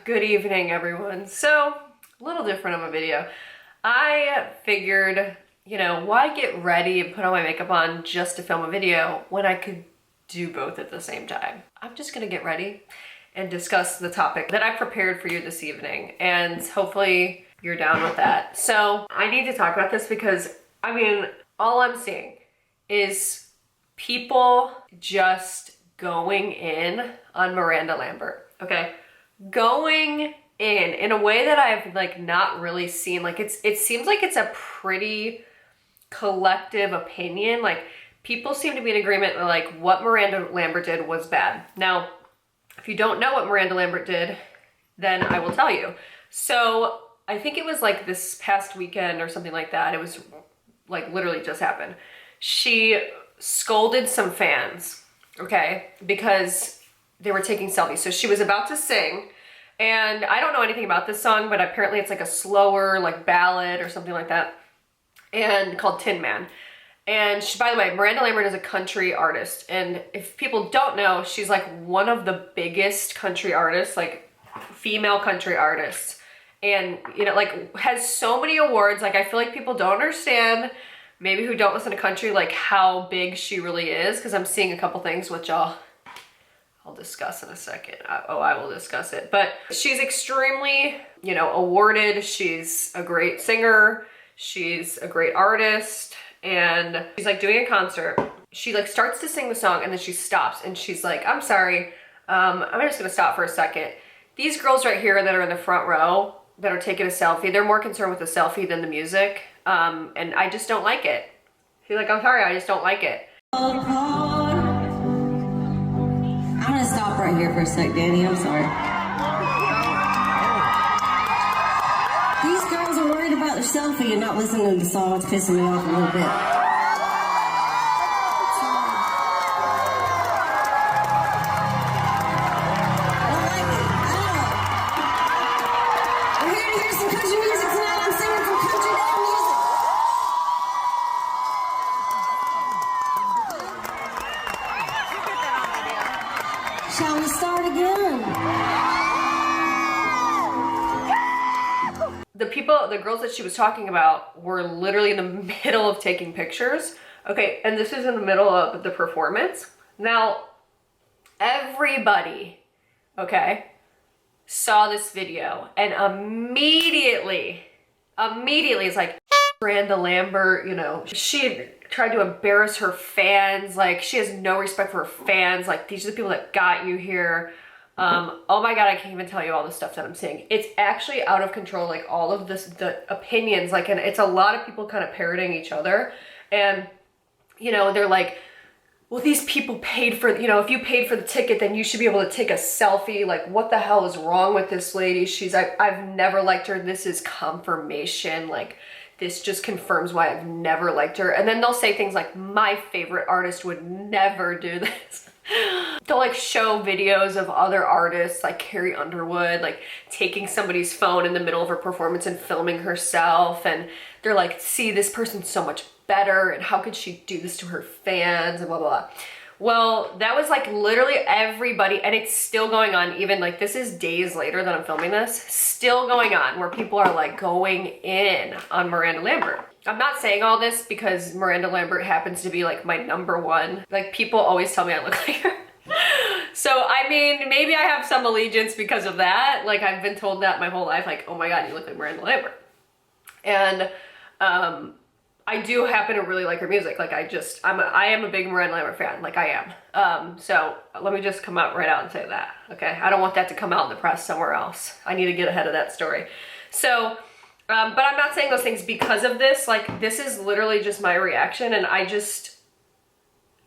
Good evening, everyone. So, a little different of a video. I figured, why get ready and put all my makeup on just to film a video when I could do both at the same time? I'm just gonna get ready and discuss the topic that I prepared for you this evening, and hopefully you're down with that. So, I need to talk about this because, all I'm seeing is people just going in on Miranda Lambert, okay? Going in a way that I've not really seen. It seems like it's a pretty collective opinion. People seem to be in agreement that what Miranda Lambert did was bad. Now, if you don't know what Miranda Lambert did, then I will tell you. So I think it was this past weekend or something like that. It was literally just happened. She scolded some fans, okay, because they were taking selfies. So she was about to sing, and I don't know anything about this song, but apparently it's a slower ballad or something like that, and called Tin Man. And she, by the way, Miranda Lambert is a country artist, and if people don't know, she's one of the biggest country artists, female country artists, and has so many awards. I feel like people don't understand, maybe who don't listen to country, how big she really is, because I'm seeing a couple things which I'll discuss in a second. I will discuss it. But she's extremely, awarded. She's a great singer. She's a great artist. And she's doing a concert. She starts to sing the song, and then she stops, and she's I'm sorry, I'm just gonna stop for a second. These girls right here that are in the front row that are taking a selfie, they're more concerned with the selfie than the music. And I just don't like it. She's I'm sorry, I just don't like it. I'm gonna stop right here for a sec, Danny. I'm sorry. These girls are worried about their selfie and not listening to the song. It's pissing me off a little bit. Shall we start again? The girls that she was talking about were literally in the middle of taking pictures. Okay, and this is in the middle of the performance. Now, everybody, okay, saw this video and immediately it's Miranda Lambert, she had tried to embarrass her fans. she has no respect for her fans. These are the people that got you here. Oh my God, I can't even tell you all the stuff that I'm seeing. It's actually out of control. All of this, the opinions, and it's a lot of people kind of parroting each other. And, they're well, these people paid for, if you paid for the ticket, then you should be able to take a selfie. What the hell is wrong with this lady? I've never liked her. This is confirmation. This just confirms why I've never liked her. And then they'll say things my favorite artist would never do this. They'll show videos of other artists Carrie Underwood, taking somebody's phone in the middle of her performance and filming herself. And they're see, this person's so much better, and how could she do this to her fans, and blah, blah, blah. Well, that was literally everybody, and it's still going on. Even this is days later that I'm filming this, still going on, where people are going in on Miranda Lambert. I'm not saying all this because Miranda Lambert happens to be my number one. People always tell me I look like her. So, maybe I have some allegiance because of that. I've been told that my whole life, oh my God, you look like Miranda Lambert. And, I do happen to really like her music. I am a big Miranda Lambert fan. I am. So let me just come out right out and say that, okay? I don't want that to come out in the press somewhere else. I need to get ahead of that story. So, but I'm not saying those things because of this. This is literally just my reaction, and I'm just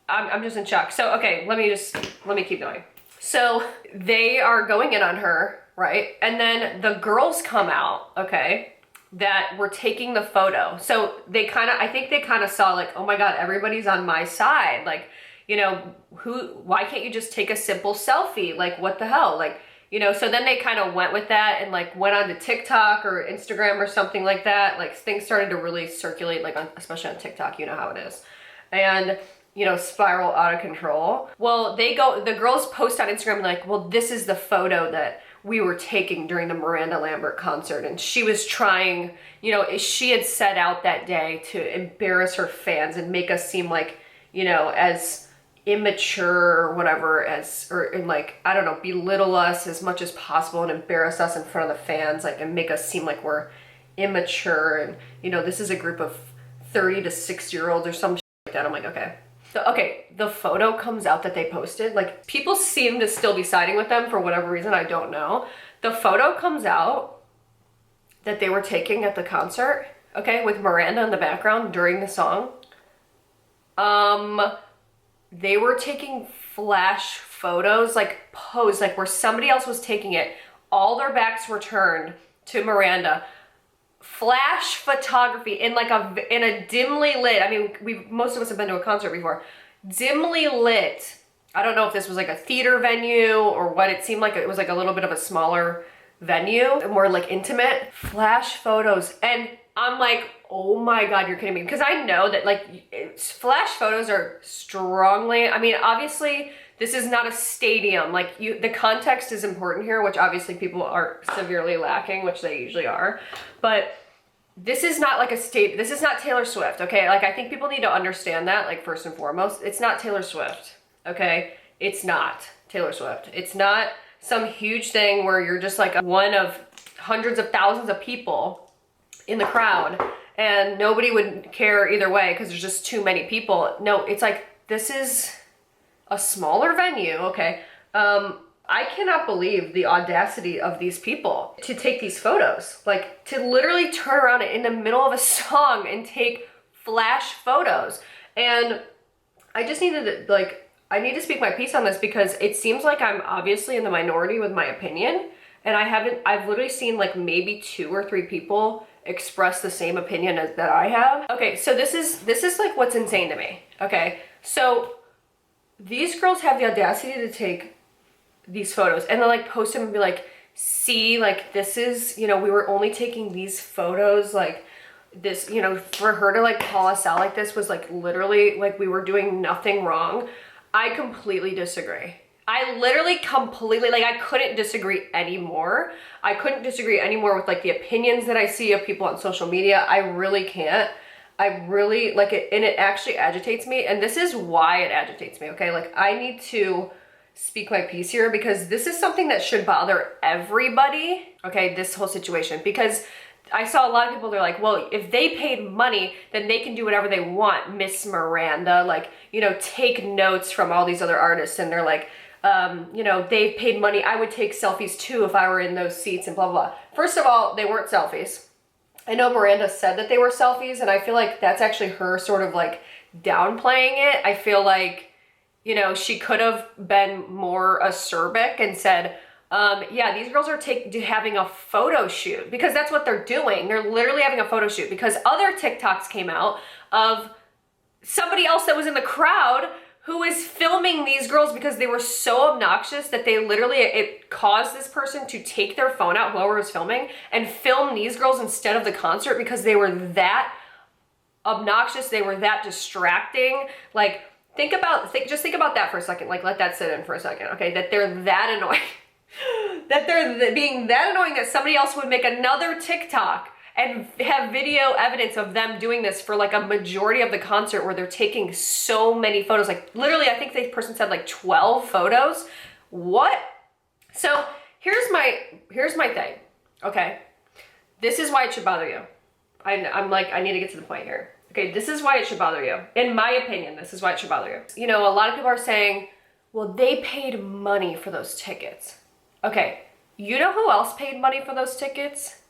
in shock. So, okay, let me keep going. So they are going in on her, right? And then the girls come out, okay, that were taking the photo. So I think they kind of saw oh my God, everybody's on my side. Why can't you just take a simple selfie? What the hell? So then they kind of went with that and went on to TikTok or Instagram or something like that. Things started to really circulate, especially on TikTok, you know how it is. And spiral out of control. Well, the girls post on Instagram well, this is the photo that we were taking during the Miranda Lambert concert. And she was trying, you know, she had set out that day to embarrass her fans and make us seem like, you know, as immature or whatever, and like, I don't know, belittle us as much as possible and embarrass us in front of the fans, like, and make us seem like we're immature. And, you know, this is a group of 30 to 60-year-olds or some shit like that. I'm like, okay. So, okay, the photo comes out that they posted. Like, people seem to still be siding with them for whatever reason, I don't know. The photo comes out that they were taking at the concert, okay, with Miranda in the background during the song. They were taking flash photos, like posed, like where somebody else was taking it. All their backs were turned to Miranda. Flash photography in like in a dimly lit, I mean, most of us have been to a concert before. Dimly lit. I don't know if this was like a theater venue or what. It seemed like it was like a little bit of a smaller venue, more like intimate. Flash photos. And I'm like, oh my God, you're kidding me. Because I know that like flash photos are strongly, I mean, obviously this is not a stadium. Like the context is important here, which obviously people are severely lacking, which they usually are. But this is not like this is not Taylor Swift, okay? Like I think people need to understand that, like first and foremost, it's not Taylor Swift, okay? It's not Taylor Swift. It's not some huge thing where you're just like one of hundreds of thousands of people in the crowd and nobody would care either way because there's just too many people. No, it's like, this is a smaller venue, okay? I cannot believe the audacity of these people to take these photos, like to literally turn around in the middle of a song and take flash photos. And I just needed to, like, I need to speak my piece on this because it seems like I'm obviously in the minority with my opinion. And I've literally seen like maybe 2 or 3 people express the same opinion as that I have. Okay, so this is like what's insane to me, okay? So these girls have the audacity to take these photos and then like post them and be like, see, like this is, you know, we were only taking these photos, like this, you know, for her to like call us out like this was like literally like we were doing nothing wrong. I completely disagree. I literally completely, like I couldn't disagree anymore. I couldn't disagree anymore with like the opinions that I see of people on social media. I really can't. I really like it, and it actually agitates me, and this is why it agitates me, okay? Like I need to speak my piece here because this is something that should bother everybody, okay, this whole situation, because I saw a lot of people, they're like, well, if they paid money, then they can do whatever they want, Miss Miranda, like, you know, take notes from all these other artists, and they're like, you know, they paid money, I would take selfies too if I were in those seats and blah, blah, blah. First of all, they weren't selfies. I know Miranda said that they were selfies, and I feel like that's actually her sort of like downplaying it. I feel like, you know, she could have been more acerbic and said, yeah, these girls are having a photo shoot, because that's what they're doing. They're literally having a photo shoot, because other TikToks came out of somebody else that was in the crowd who was filming these girls because they were so obnoxious that they literally, it caused this person to take their phone out, whoever was filming, and film these girls instead of the concert because they were that obnoxious, they were that distracting. Like, just think about that for a second. Like, let that sit in for a second, okay? That they're that annoying. That they're being that annoying that somebody else would make another TikTok and have video evidence of them doing this for like a majority of the concert where they're taking so many photos. Like literally, I think the person said like 12 photos. What? So here's my thing, okay? This is why it should bother you. I'm like, I need to get to the point here. Okay, this is why it should bother you. In my opinion, this is why it should bother you. You know, a lot of people are saying, well, they paid money for those tickets. Okay, you know who else paid money for those tickets?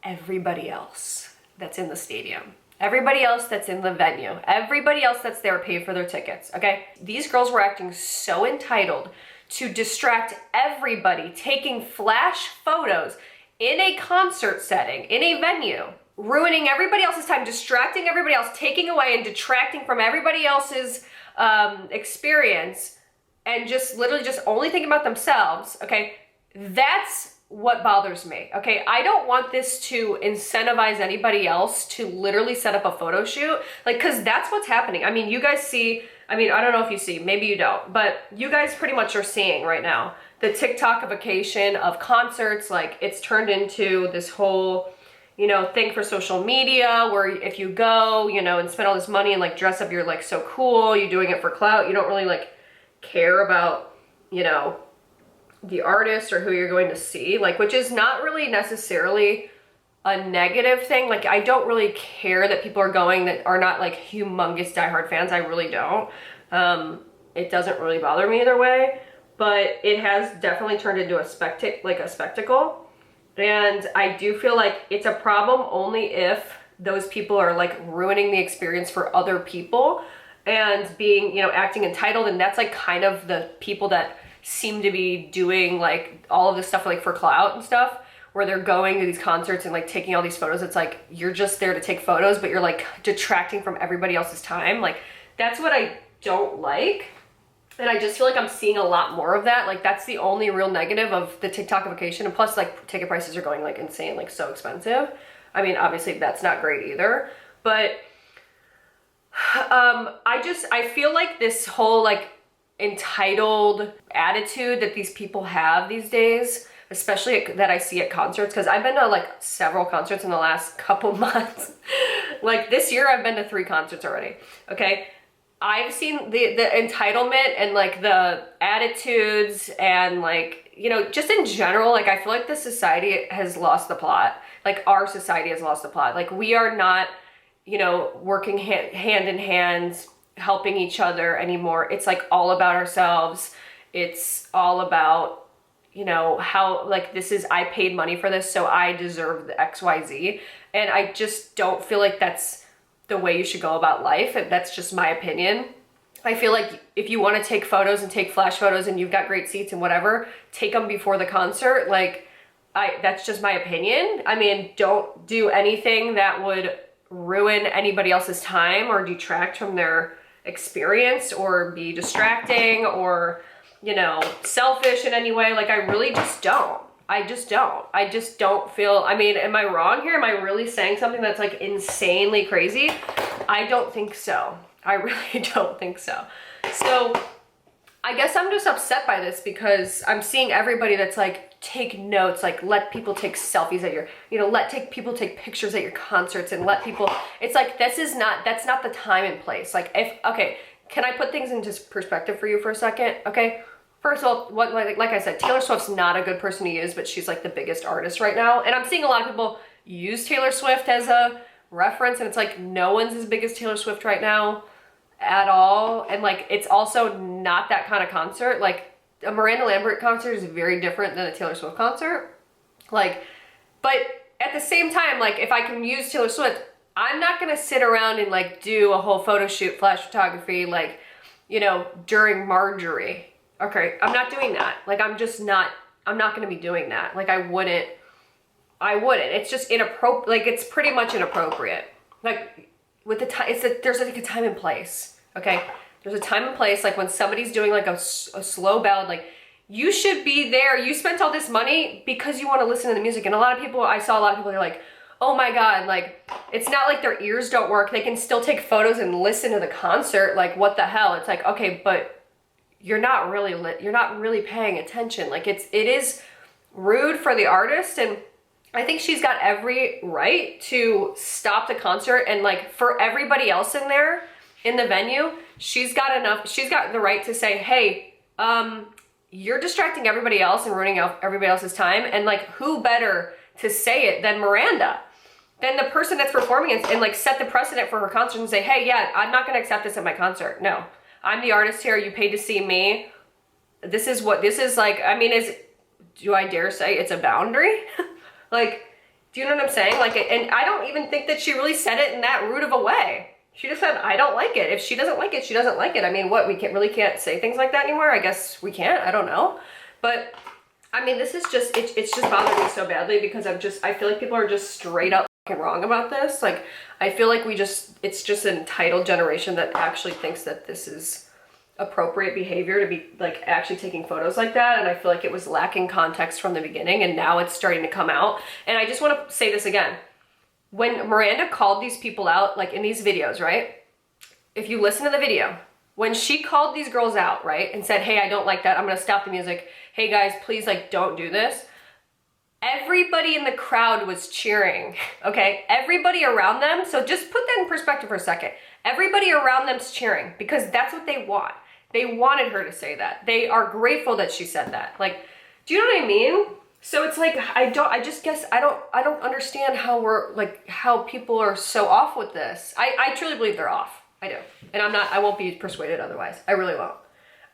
Everybody else that's in the stadium. Everybody else that's in the venue. Everybody else that's there paid for their tickets, okay? These girls were acting so entitled to distract everybody, taking flash photos in a concert setting, in a venue, ruining everybody else's time, distracting everybody else, taking away and detracting from everybody else's experience, and just literally just only thinking about themselves, okay? That's what bothers me, okay? I don't want this to incentivize anybody else to literally set up a photo shoot, like, cause that's what's happening. I mean, you guys see, I mean, I don't know if you see, maybe you don't, but you guys pretty much are seeing right now the TikTokification of concerts. Like, it's turned into this whole, you know, thing for social media where if you go, you know, and spend all this money and like dress up, you're like so cool, you're doing it for clout. You don't really like care about, you know, the artist or who you're going to see, like, which is not really necessarily a negative thing. Like, I don't really care that people are going that are not like humongous diehard fans. I really don't. It doesn't really bother me either way, but it has definitely turned into a spectacle. And I do feel like it's a problem only if those people are like ruining the experience for other people and being, you know, acting entitled. And that's like kind of the people that seem to be doing like all of this stuff like for clout and stuff, where they're going to these concerts and like taking all these photos. It's like, you're just there to take photos, but you're like detracting from everybody else's time. Like, that's what I don't like. And I just feel like I'm seeing a lot more of that. Like, that's the only real negative of the TikTokification. And plus, like, ticket prices are going like insane, like so expensive. I mean, obviously that's not great either, but I feel like this whole like entitled attitude that these people have these days, especially that I see at concerts, because I've been to like several concerts in the last couple months. Like, this year I've been to 3 concerts already, okay? I've seen the entitlement and like the attitudes and like, you know, just in general, like, I feel like the society has lost the plot. Like, our society has lost the plot. Like, we are not, you know, working hand in hand, helping each other anymore. It's like all about ourselves. It's all about, you know, how like this is, I paid money for this, so I deserve the XYZ. And I just don't feel like that's the way you should go about life. That's just my opinion. I feel like if you want to take photos and take flash photos and you've got great seats and whatever, take them before the concert. Like, that's just my opinion. I mean, don't do anything that would ruin anybody else's time or detract from their experience or be distracting or, you know, selfish in any way. Like, I really just don't. I just don't feel, I mean, am I wrong here? Am I really saying something that's like insanely crazy? I don't think so. I really don't think so. So I guess I'm just upset by this because I'm seeing everybody that's like, take notes, like let people take selfies at your, you know, people take pictures at your concerts and let people, it's like, that's not the time and place. Like, okay, can I put things into perspective for you for a second? Okay. First of all, like I said, Taylor Swift's not a good person to use, but she's like the biggest artist right now. And I'm seeing a lot of people use Taylor Swift as a reference, and it's like, no one's as big as Taylor Swift right now at all. And like, it's also not that kind of concert. Like, a Miranda Lambert concert is very different than a Taylor Swift concert. Like, but at the same time, like, if I can use Taylor Swift, I'm not gonna sit around and like do a whole photo shoot, flash photography, like, you know, during Marjorie. Okay, I'm not doing that. Like, I'm not gonna be doing that. Like, I wouldn't. It's just inappropriate. Like, it's pretty much inappropriate. Like, with the time, there's like a time and place, okay? There's a time and place. Like, when somebody's doing like a slow ballad, like, you should be there. You spent all this money because you want to listen to the music. And I saw a lot of people, they're like, oh my God, like, it's not like their ears don't work. They can still take photos and listen to the concert. Like, what the hell? It's like, okay, but you're not really paying attention. Like, it is rude for the artist, and I think she's got every right to stop the concert, and like, for everybody else in there in the venue, she's got the right to say, hey, you're distracting everybody else and ruining everybody else's time. And like, who better to say it than Miranda, than the person that's performing and like set the precedent for her concert and say, hey, yeah, I'm not gonna accept this at my concert. No, I'm the artist here. You paid to see me. This is what this is like. I mean, do I dare say it's a boundary? Like, do you know what I'm saying? Like, and I don't even think that she really said it in that rude of a way. She just said, I don't like it. If she doesn't like it, she doesn't like it. I mean, what, we can't say things like that anymore? I guess we can't. I don't know. But I mean, this is just, it's just bothered me so badly because I feel like people are just straight up fucking wrong about this. Like, I feel like it's just an entitled generation that actually thinks that this is appropriate behavior to be like actually taking photos like that. And I feel like it was lacking context from the beginning, and now it's starting to come out. And I just want to say this again. When Miranda called these people out, like in these videos, right? If you listen to the video, when she called these girls out, right, and said, hey, I don't like that, I'm gonna stop the music, hey guys, please, like, don't do this, everybody in the crowd was cheering, okay? Everybody around them, so just put that in perspective for a second. Everybody around them's cheering because that's what they want. They wanted her to say that. They are grateful that she said that. Like, do you know what I mean? So it's like, I don't understand how how people are so off with this. I truly believe they're off. I do. And I won't be persuaded otherwise. I really won't.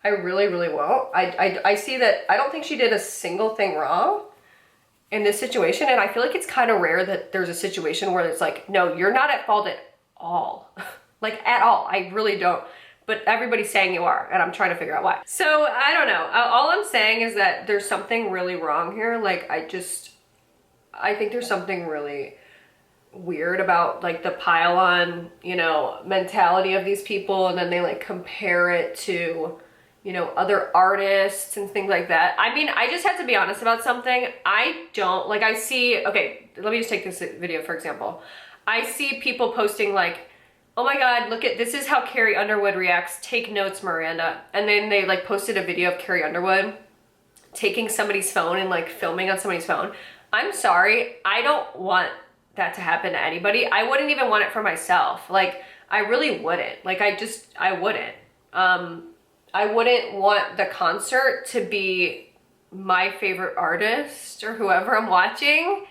I really, really won't. I see that, I don't think she did a single thing wrong in this situation. And I feel like it's kind of rare that there's a situation where it's like, no, you're not at fault at all. Like, at all. I really don't. But everybody's saying you are, and I'm trying to figure out why. So, I don't know. All I'm saying is that there's something really wrong here. Like, I think there's something really weird about, like, the pile-on, you know, mentality of these people, and then they, like, compare it to, you know, other artists and things like that. I mean, I just have to be honest about something. I don't, like, I see, okay, let me just take this video, for example. I see people posting, like, oh my God, look at, this is how Carrie Underwood reacts. Take notes, Miranda. And then they like posted a video of Carrie Underwood taking somebody's phone and like filming on somebody's phone. I'm sorry, I don't want that to happen to anybody. I wouldn't even want it for myself. Like, I really wouldn't. Like, I wouldn't. I wouldn't want the concert to be my favorite artist or whoever I'm watching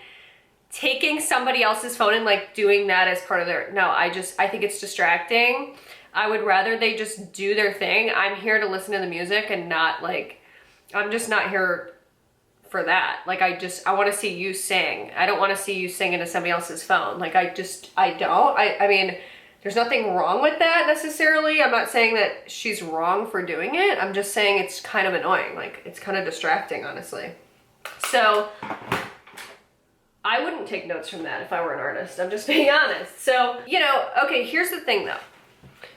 taking somebody else's phone and like doing that as part of their, no, I think it's distracting. I would rather they just do their thing. I'm here to listen to the music and not like, I'm just not here for that. Like, I want to see you sing. I don't want to see you sing into somebody else's phone. Like, I don't. I mean, there's nothing wrong with that necessarily. I'm not saying that she's wrong for doing it. I'm just saying it's kind of annoying. Like, it's kind of distracting, honestly. So I wouldn't take notes from that if I were an artist. I'm just being honest. So, you know, okay, here's the thing though.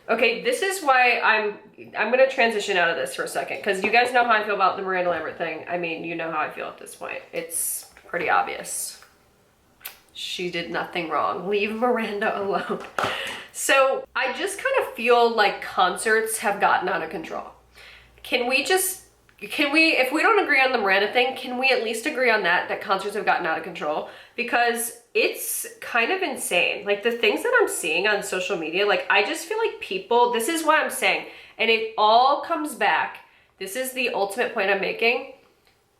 Okay, this is why I'm gonna transition out of this for a second, because you guys know how I feel about the Miranda Lambert thing. I mean, you know how I feel at this point. It's pretty obvious. She did nothing wrong. Leave Miranda alone. So I just kind of feel like concerts have gotten out of control. If we don't agree on the Miranda thing, can we at least agree on that concerts have gotten out of control? Because it's kind of insane. Like, the things that I'm seeing on social media, like, I just feel like people, this is what I'm saying, and it all comes back, this is the ultimate point I'm making,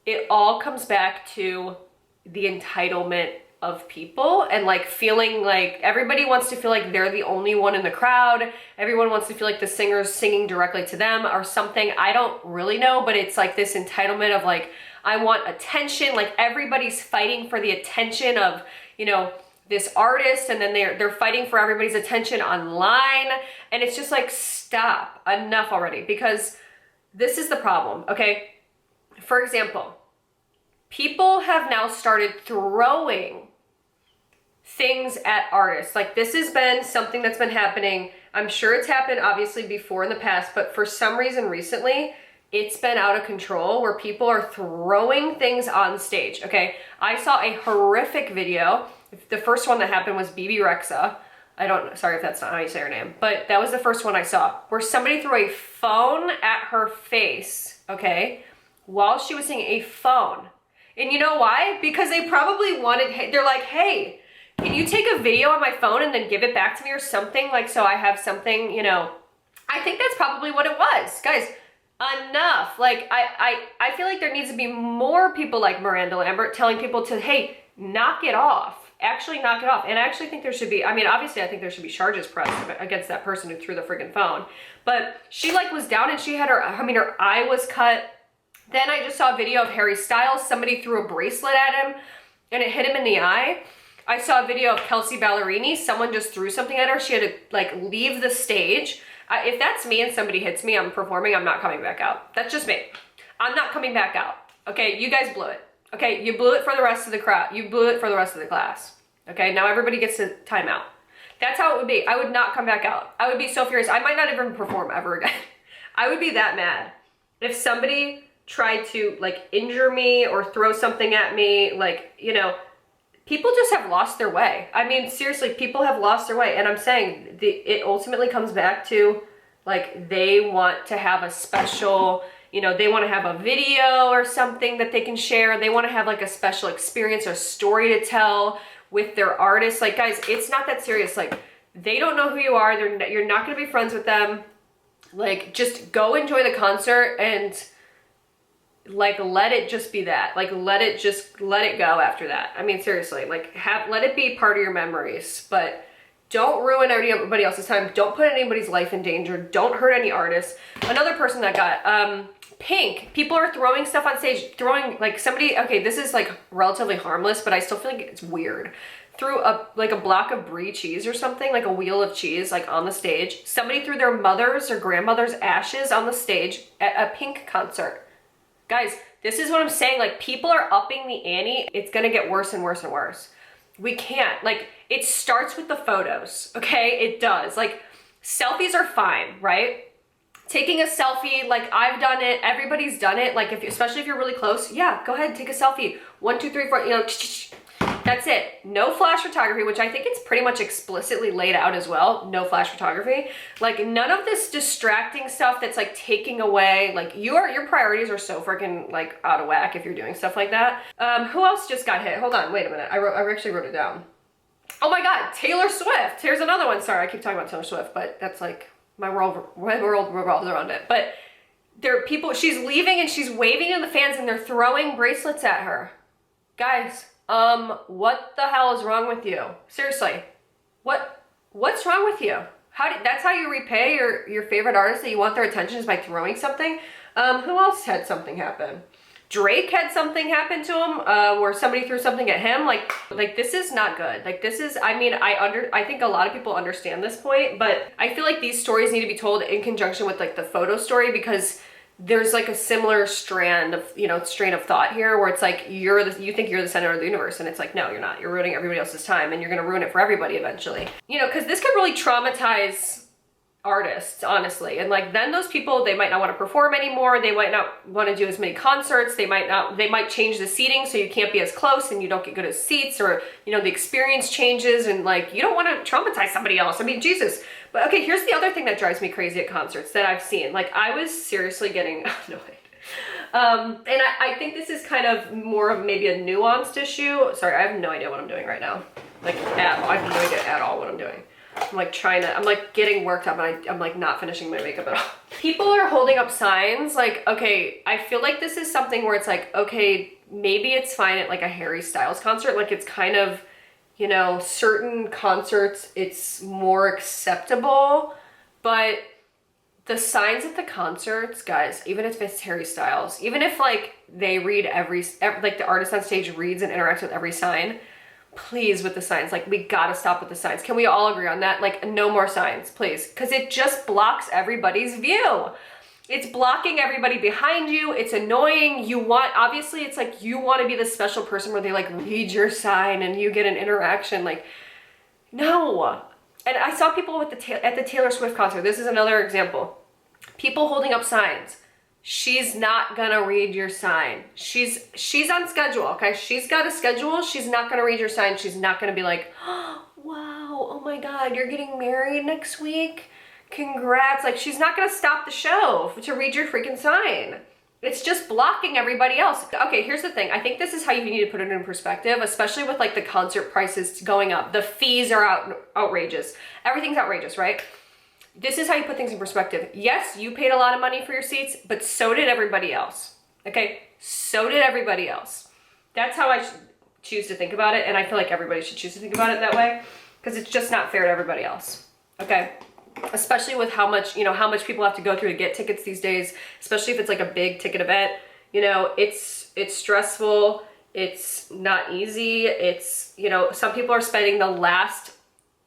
it all comes back to the entitlement of people and like feeling like everybody wants to feel like they're the only one in the crowd. Everyone wants to feel like the singer's singing directly to them or something. I don't really know, but it's like this entitlement of like, I want attention. Like, everybody's fighting for the attention of, you know, this artist, and then they're fighting for everybody's attention online. And it's just like, stop, enough already, because this is the problem, okay? For example, people have now started throwing things at artists. Like, this has been something that's been happening. I'm sure it's happened obviously before in the past, but for some reason recently, it's been out of control where people are throwing things on stage, okay? I saw a horrific video. The first one that happened was BB Rexa. Sorry if that's not how you say her name, but that was the first one I saw, where somebody threw a phone at her face, okay? While she was singing, a phone. And you know why? Because they probably wanted, they're like, hey, can you take a video on my phone and then give it back to me or something? Like, so I have something, you know. I think that's probably what it was. Guys, enough. Like, I feel like there needs to be more people like Miranda Lambert telling people to, hey, knock it off. Actually knock it off. And I actually think there should be, I mean, obviously I think there should be charges pressed against that person who threw the friggin' phone. But she like was down and she had her eye was cut. Then I just saw a video of Harry Styles. Somebody threw a bracelet at him and it hit him in the eye. I saw a video of Kelsey Ballerini. Someone just threw something at her. She had to like leave the stage. If that's me and somebody hits me, I'm performing, I'm not coming back out. That's just me. I'm not coming back out. Okay, you guys blew it. Okay, you blew it for the rest of the crowd. You blew it for the rest of the class. Okay, now everybody gets to time out. That's how it would be. I would not come back out. I would be so furious. I might not even perform ever again. I would be that mad. If somebody tried to like injure me or throw something at me, like, you know, people just have lost their way. I mean, seriously, people have lost their way. And I'm saying it ultimately comes back to Like they want to have a special, you know, they want to have a video or something that they can share. They want to have like a special experience or story to tell with their artist. Like guys, it's not that serious. Like they don't know who you are. You're not going to be friends with them. Like just go enjoy the concert and like let it just be that. Like let it go after that. I mean, seriously, like let it be part of your memories, but don't ruin everybody else's time. Don't put anybody's life in danger. Don't hurt any artists. Another person that got Pink. People are throwing stuff on stage, throwing like somebody, okay, this is like relatively harmless, but I still feel like it's weird. Threw a block of brie cheese or something, like a wheel of cheese, like on the stage. Somebody threw their mother's or grandmother's ashes on the stage at a Pink concert. Guys, this is what I'm saying. Like people are upping the ante. It's gonna get worse and worse and worse. We can't, like, it starts with the photos, okay? It does. Like, selfies are fine, right? Taking a selfie, like, I've done it, everybody's done it. Like, especially if you're really close, yeah, go ahead, take a selfie. 1, 2, 3, 4, you know, that's it. No flash photography, which I think it's pretty much explicitly laid out as well. No flash photography. Like, none of this distracting stuff that's, like, taking away, like, your priorities are so freaking, like, out of whack if you're doing stuff like that. Who else just got hit? Hold on, wait a minute. I actually wrote it down. Oh my God, Taylor Swift. Here's another one. Sorry, I keep talking about Taylor Swift, but that's, like, my world revolves around it. But there are people, she's leaving and she's waving to the fans and they're throwing bracelets at her. Guys, what the hell is wrong with you? Seriously, what's wrong with you? That's how you repay your favorite artist that you want their attention, is by throwing something? Who else had something happen? Drake had something happen to him, where somebody threw something at him. Like this is not good. Like this is, I mean, I think a lot of people understand this point, but I feel like these stories need to be told in conjunction with like the photo story, because there's like a similar strain of thought here where it's like you think you're the center of the universe, and it's like, no, you're not. You're ruining everybody else's time, and you're gonna ruin it for everybody eventually. You know, because this could really traumatize artists, honestly. And like then those people, they might not want to perform anymore. They might not want to do as many concerts. They might change the seating so you can't be as close and you don't get good at seats, or you know, the experience changes, and like you don't want to traumatize somebody else. I mean, Jesus. But okay, here's the other thing that drives me crazy at concerts that I've seen. Like I was seriously getting annoyed. And I think this is kind of more of maybe a nuanced issue. Sorry, I have no idea what I'm doing right now. Like I have no idea at all what I'm doing. I'm like getting worked up, and I'm like not finishing my makeup at all. People are holding up signs like, okay, I feel like this is something where it's like, okay, maybe it's fine at like a Harry Styles concert. Like it's kind of, you know, certain concerts, it's more acceptable, but the signs at the concerts, guys, even if it's Harry Styles, even if like they read every like the artist on stage reads and interacts with every sign, please, with the signs, like we gotta stop with the signs. Can we all agree on that? Like no more signs, please, because it just blocks everybody's view. It's blocking everybody behind you. It's annoying. Obviously it's like you want to be the special person where they like read your sign and you get an interaction. Like, no. And I saw people at the Taylor Swift concert. This is another example. People holding up signs. She's not gonna read your sign. She's on schedule, okay? She's got a schedule. She's not gonna read your sign. She's not gonna be like, oh, wow, oh my God, you're getting married next week? Congrats. Like, she's not gonna stop the show to read your freaking sign. It's just blocking everybody else. Okay, here's the thing. I think this is how you need to put it in perspective, especially with like the concert prices going up. The fees are outrageous. Everything's outrageous, right? This is how you put things in perspective. Yes, you paid a lot of money for your seats, but so did everybody else. Okay, so did everybody else. That's how I choose to think about it, and I feel like everybody should choose to think about it that way, because it's just not fair to everybody else. Okay, especially with how much people have to go through to get tickets these days, especially if it's like a big ticket event. You know, it's stressful. It's not easy. It's, you know, some people are spending the last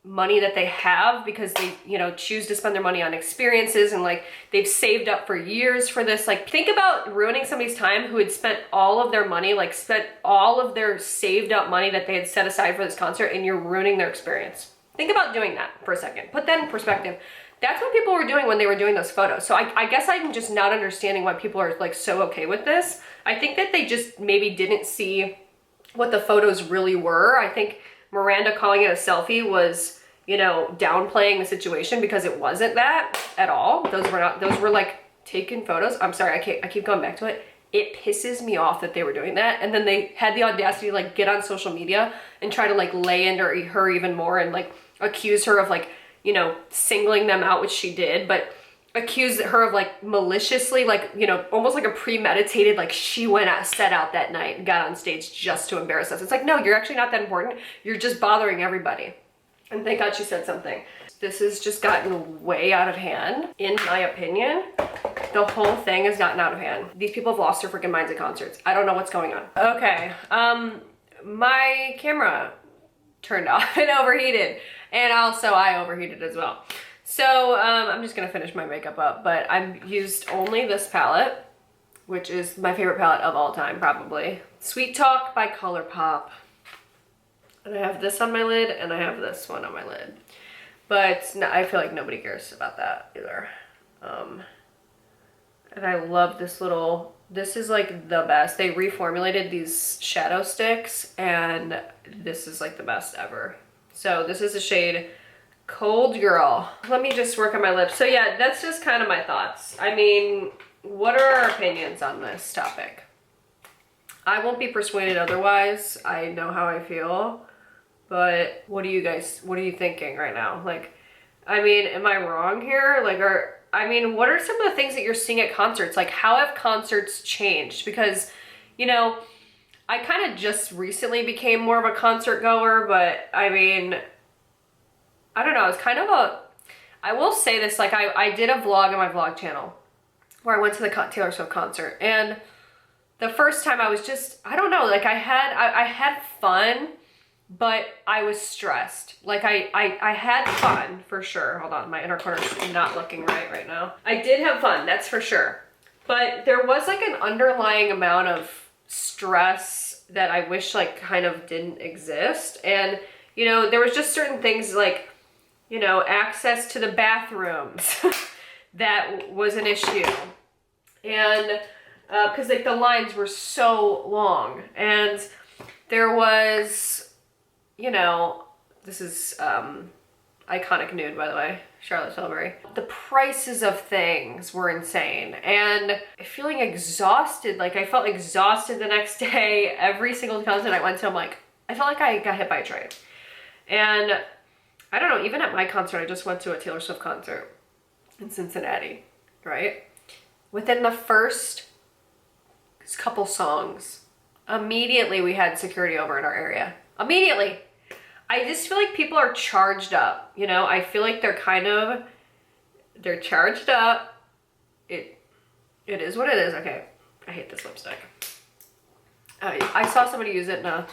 money that they have because they, you know, choose to spend their money on experiences, and like they've saved up for years for this. Like, think about ruining somebody's time who had spent all of their money, like spent all of their saved up money that they had set aside for this concert, and you're ruining their experience. Think about doing that for a second. Put that in perspective. That's what people were doing when they were doing those photos. So I guess I'm just not understanding why people are like so okay with this. I think that they just maybe didn't see what the photos really were. I think Miranda calling it a selfie was you know, downplaying the situation, because it wasn't that at all. Those were like taken photos. I'm sorry, I keep going back to it. It pisses me off that they were doing that. And then they had the audacity to like get on social media and try to like lay into her even more and like accuse her of like, you know, singling them out, which she did, but accused her of like maliciously, like, you know, almost like a premeditated, like she went out, set out that night and got on stage just to embarrass us. It's like, no, you're actually not that important. You're just bothering everybody. And thank God she said something. This has just gotten way out of hand, in my opinion. The whole thing has gotten out of hand. These people have lost their freaking minds at concerts. I don't know what's going on. Okay, my camera turned off and overheated. And also I overheated as well. So I'm just gonna finish my makeup up, but I've used only this palette, which is my favorite palette of all time, probably. Sweet Talk by ColourPop. And I have this on my lid, and I have this one on my lid. But no, I feel like nobody cares about that either. And I love this little, this is like the best. They reformulated these shadow sticks, and this is like the best ever. So this is the shade Cold Girl. Let me just work on my lips. So yeah, that's just kind of my thoughts. I mean, what are our opinions on this topic? I won't be persuaded otherwise. I know how I feel. But what are you thinking right now? Like, I mean, am I wrong here? Like, what are some of the things that you're seeing at concerts? Like, how have concerts changed? Because, you know, I kind of just recently became more of a concert goer, but I mean, I don't know, it's kind of I will say this, like I did a vlog on my vlog channel where I went to the Taylor Swift concert, and the first time I was just, I don't know, like I had fun, but I was stressed. Like I had fun for sure. Hold on, my inner corner's not looking right now. I did have fun, that's for sure. But there was like an underlying amount of stress that I wish like kind of didn't exist. And, you know, there was just certain things like, you know, access to the bathrooms that was an issue. And because like the lines were so long, and there was, you know, this is iconic nude, by the way, Charlotte Tilbury. The prices of things were insane, and feeling exhausted. Like I felt exhausted the next day. Every single concert I went to, I'm like, I felt like I got hit by a train. And I don't know, even at my concert, I just went to a Taylor Swift concert in Cincinnati, right? Within the first couple songs, immediately we had security over in our area. Immediately. I just feel like people are charged up, you know? I feel like they're charged up. It is what it is. Okay, I hate this lipstick. I saw somebody use it in a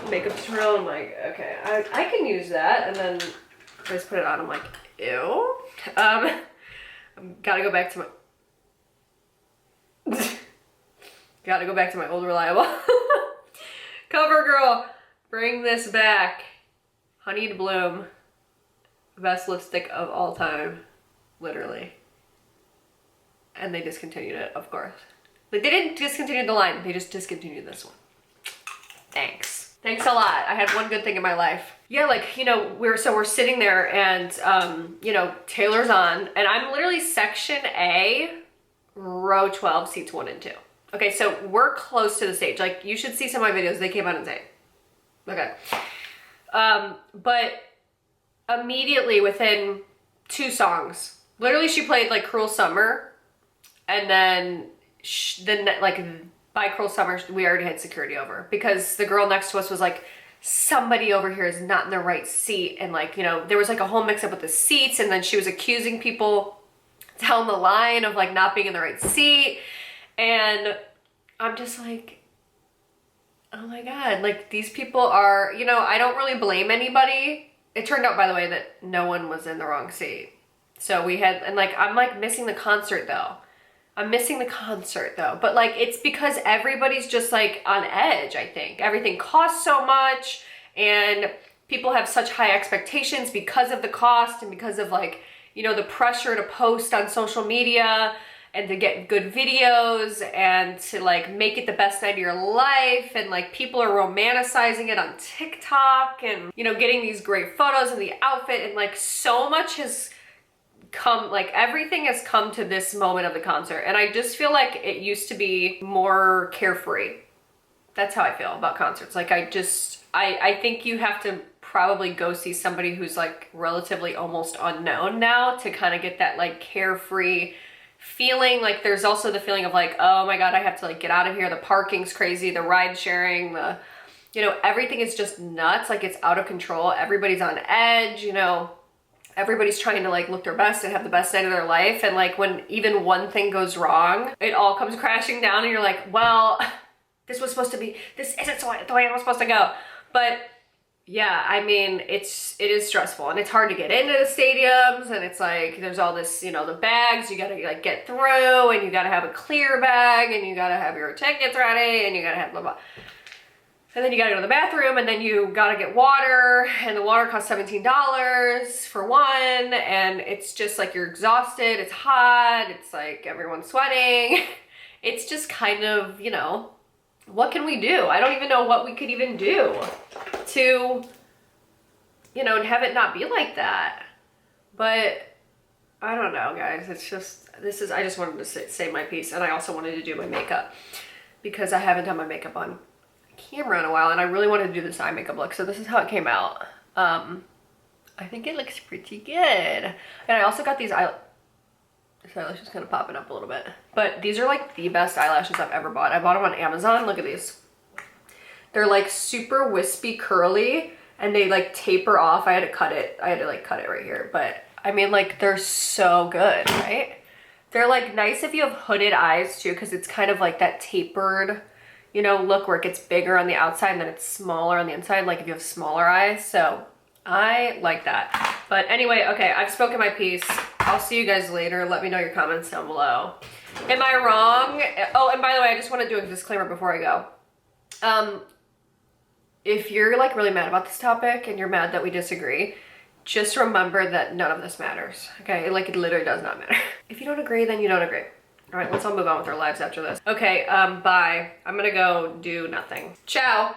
makeup tutorial. I'm like, okay, I can use that. And then I just put it on. I'm like, ew. Gotta go back to my old reliable. CoverGirl, bring this back. Honeyed Bloom, best lipstick of all time, literally. And they discontinued it, of course. Like, they didn't discontinue the line, they just discontinued this one. Thanks. Thanks a lot. I had one good thing in my life. Yeah, like, you know, we're sitting there, and, you know, Taylor's on, and I'm literally section A, row 12, seats 1 and 2. Okay, so we're close to the stage. Like, you should see some of my videos. They came out insane. Okay. But immediately within 2 songs, literally she played like Cruel Summer, and then like by Cruel Summer, we already had security over, because the girl next to us was like, somebody over here is not in the right seat. And like, you know, there was like a whole mix up with the seats, and then she was accusing people down the line of like not being in the right seat. And I'm just like, oh my God, like these people are, you know, I don't really blame anybody. It turned out, by the way, that no one was in the wrong seat. So we had, and like, I'm like missing the concert though. I'm missing the concert though. But like, it's because everybody's just like on edge, I think. Everything costs so much, and people have such high expectations because of the cost, and because of like, you know, the pressure to post on social media. and to get good videos and to like make it the best night of your life, and like people are romanticizing it on TikTok and, you know, getting these great photos of the outfit, and like so much has come, like everything has come to this moment of the concert, and I just feel like it used to be more carefree. That's how I feel about concerts. Like I think you have to probably go see somebody who's like relatively almost unknown now to kind of get that like carefree feeling. Like there's also the feeling of like, oh my God, I have to like get out of here. The parking's crazy, the ride sharing, the, you know, everything is just nuts. Like it's out of control. Everybody's on edge, you know, everybody's trying to like look their best and have the best night of their life. And like when even one thing goes wrong, it all comes crashing down and you're like, well, this isn't the way it was supposed to go. But yeah, I mean, it is stressful, and it's hard to get into the stadiums, and it's like, there's all this, you know, the bags you gotta like get through, and you gotta have a clear bag, and you gotta have your tickets ready, and you gotta have blah, blah. And then you gotta go to the bathroom, and then you gotta get water, and the water costs $17 for one, and it's just like you're exhausted, it's hot, it's like everyone's sweating. It's just kind of, you know, what can we do? I don't even know what we could even do to, you know, have it not be like that. But I don't know, guys. It's just, I just wanted to say my piece. And I also wanted to do my makeup because I haven't done my makeup on camera in a while, and I really wanted to do this eye makeup look. So this is how it came out. I think it looks pretty good. And I also got these eyelashes kind of popping up a little bit, but these are like the best eyelashes I've ever bought. I bought them on Amazon. Look at these. They're like super wispy curly, and they like taper off. I had to cut it right here, but I mean, like, they're so good, right? They're like nice if you have hooded eyes too, because it's kind of like that tapered, you know, look where it gets bigger on the outside and then it's smaller on the inside, like if you have smaller eyes. So I like that. But anyway, okay, I've spoken my piece. I'll see you guys later. Let me know your comments down below. Am I wrong? Oh, and by the way, I just want to do a disclaimer before I go. If you're like really mad about this topic and you're mad that we disagree, just remember that none of this matters, okay? Like, it literally does not matter. If you don't agree, then you don't agree. All right, let's all move on with our lives after this. Okay, bye. I'm gonna go do nothing. Ciao.